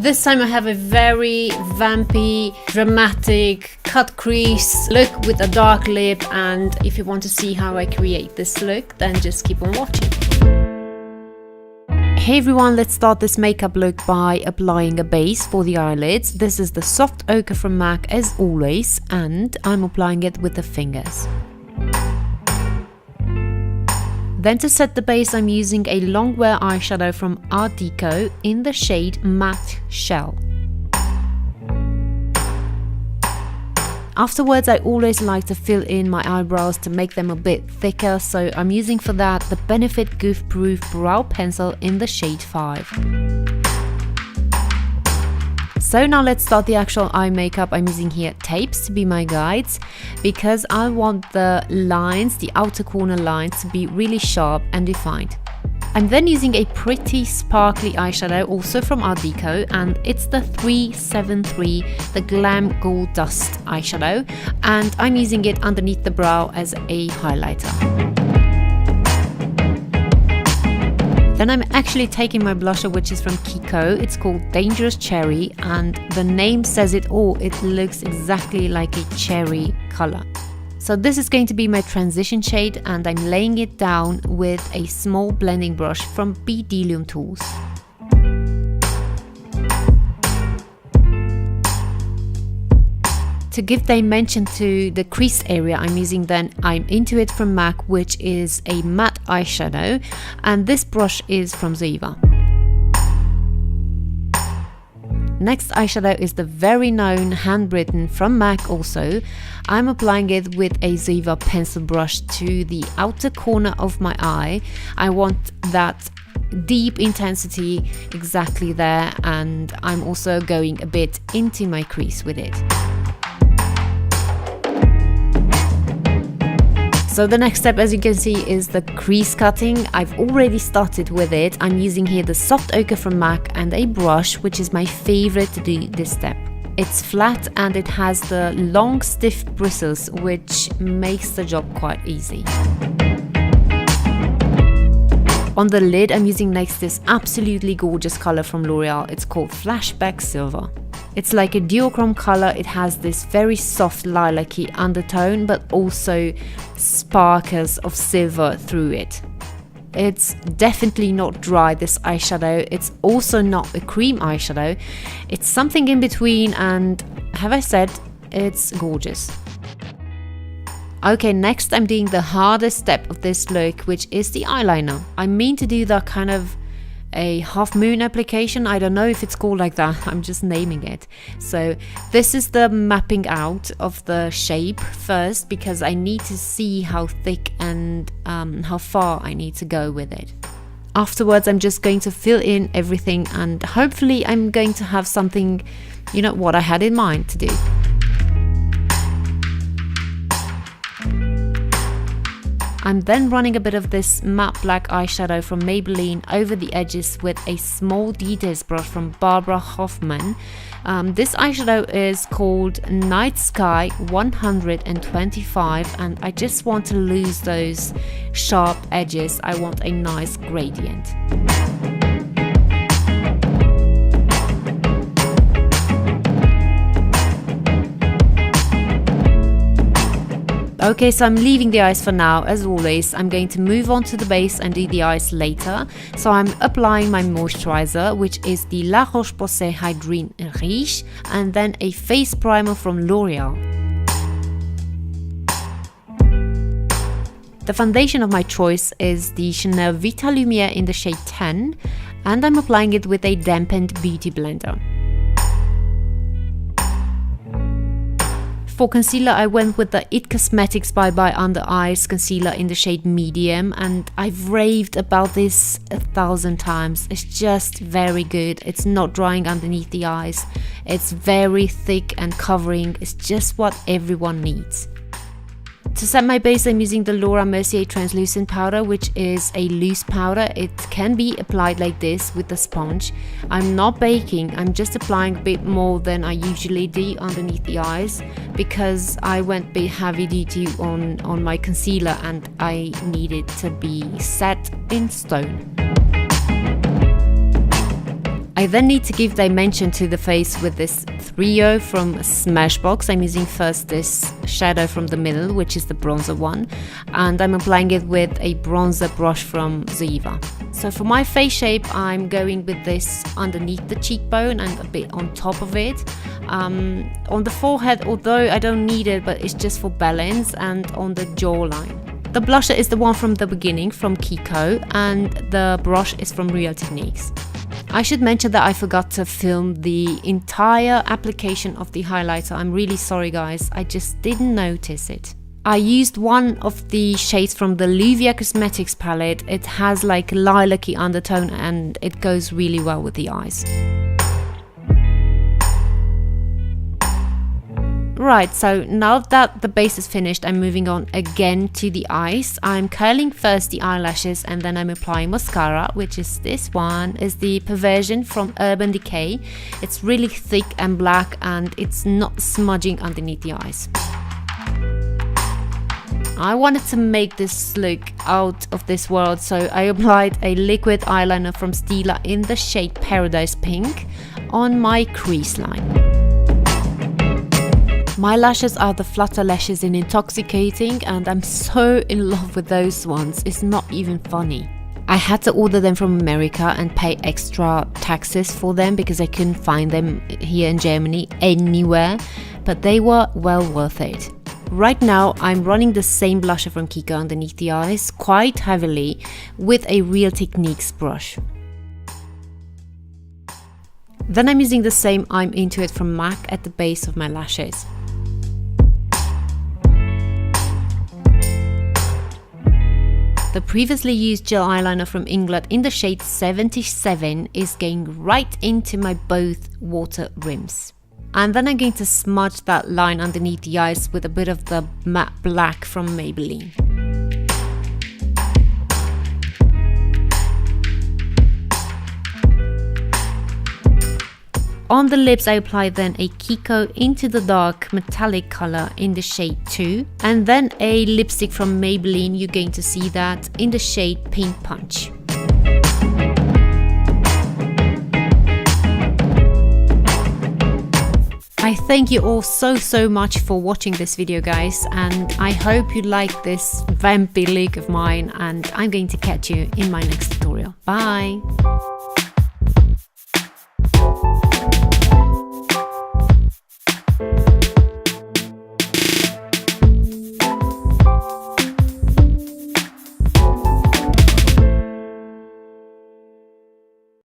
This time I have a very vampy, dramatic, cut crease look with a dark lip, and if you want to see how I create this look, then just keep on watching. Hey everyone, let's start this makeup look by applying a base for the eyelids. This is the soft ochre from MAC as always, and I'm applying it with the fingers. Then to set the base, I'm using a longwear eyeshadow from Art Deco in the shade Matte Shell. Afterwards, I always like to fill in my eyebrows to make them a bit thicker, so I'm using for that the Benefit Goof Proof Brow Pencil in the shade 5. So now let's start the actual eye makeup. I'm using here tapes to be my guides because I want the lines, the outer corner lines, to be really sharp and defined. I'm then using a pretty sparkly eyeshadow also from Art Deco, and it's the 373, the Glam Gold Dust eyeshadow, and I'm using it underneath the brow as a highlighter. Then I'm actually taking my blusher, which is from Kiko. It's called Dangerous Cherry, and the name says it all. It looks exactly like a cherry color. So this is going to be my transition shade, and I'm laying it down with a small blending brush from Bdellium Tools. To give dimension to the crease area, I'm using then I'm Into It from MAC, which is a matte eyeshadow, and this brush is from Ziva. Next eyeshadow is the very known Handwritten from MAC also. I'm applying it with a Ziva pencil brush to the outer corner of my eye. I want that deep intensity exactly there, and I'm also going a bit into my crease with it. So the next step, as you can see, is the crease cutting. I've already started with it. I'm using here the soft ochre from MAC and a brush, which is my favorite to do this step. It's flat and it has the long stiff bristles, which makes the job quite easy. On the lid, I'm using next this absolutely gorgeous color from L'Oreal. It's called Flashback Silver. It's like a duochrome color. It has this very soft lilac-y undertone, but also sparkles of silver through it. It's definitely not dry, this eyeshadow. It's also not a cream eyeshadow. It's something in between, and have I said, it's gorgeous. Okay, next I'm doing the hardest step of this look, which is the eyeliner. I mean to do that kind of a half moon application. I don't know if it's called like that, I'm just naming it. So this is the mapping out of the shape first, because I need to see how thick and how far I need to go with it. Afterwards, I'm just going to fill in everything, and hopefully I'm going to have something, you know, what I had in mind to do. I'm then running a bit of this matte black eyeshadow from Maybelline over the edges with a small details brush from Barbara Hoffman. This eyeshadow is called Night Sky 125, and I just want to lose those sharp edges. I want a nice gradient. Okay, so I'm leaving the eyes for now. As always, I'm going to move on to the base and do the eyes later. So I'm applying my moisturizer, which is the La Roche-Posay Hydrine Riche, and then a face primer from L'Oreal. The foundation of my choice is the Chanel Vita Lumiere in the shade 10, and I'm applying it with a dampened beauty blender. For concealer, I went with the It Cosmetics Bye Bye Under Eyes concealer in the shade Medium, and I've raved about this 1,000 times. It's just very good. It's not drying underneath the eyes. It's very thick and covering. It's just what everyone needs. To set my base, I'm using the Laura Mercier translucent powder, which is a loose powder. It can be applied like this with the sponge. I'm not baking, I'm just applying a bit more than I usually do underneath the eyes, because I went a bit heavy duty on my concealer and I need it to be set in stone. I then need to give dimension to the face with this 3O from Smashbox. I'm using first this shadow from the middle, which is the bronzer one, and I'm applying it with a bronzer brush from Zoeva. So for my face shape, I'm going with this underneath the cheekbone and a bit on top of it. On the forehead, although I don't need it, but it's just for balance, and on the jawline. The blusher is the one from the beginning, from Kiko, and the brush is from Real Techniques. I should mention that I forgot to film the entire application of the highlighter. I'm really sorry guys, I just didn't notice it. I used one of the shades from the Luvia Cosmetics palette. It has like lilac-y undertone and it goes really well with the eyes. Right, so now that the base is finished, I'm moving on again to the eyes. I'm curling first the eyelashes and then I'm applying mascara, which is this one, is the Perversion from Urban Decay. It's really thick and black and it's not smudging underneath the eyes. I wanted to make this look out of this world, so I applied a liquid eyeliner from Stila in the shade Paradise Pink on my crease line. My lashes are the Flutter Lashes in Intoxicating and I'm so in love with those ones, it's not even funny. I had to order them from America and pay extra taxes for them because I couldn't find them here in Germany anywhere, but they were well worth it. Right now I'm running the same blusher from Kiko underneath the eyes quite heavily with a Real Techniques brush. Then I'm using the same I'm Into It from MAC at the base of my lashes. The previously used gel eyeliner from Inglot in the shade 77 is going right into my both water rims. And then I'm going to smudge that line underneath the eyes with a bit of the matte black from Maybelline. On the lips I apply then a Kiko Into the Dark metallic color in the shade 2 and then a lipstick from Maybelline, you're going to see that in the shade Pink Punch. I thank you all so much for watching this video guys, and I hope you like this vampy look of mine, and I'm going to catch you in my next tutorial. Bye!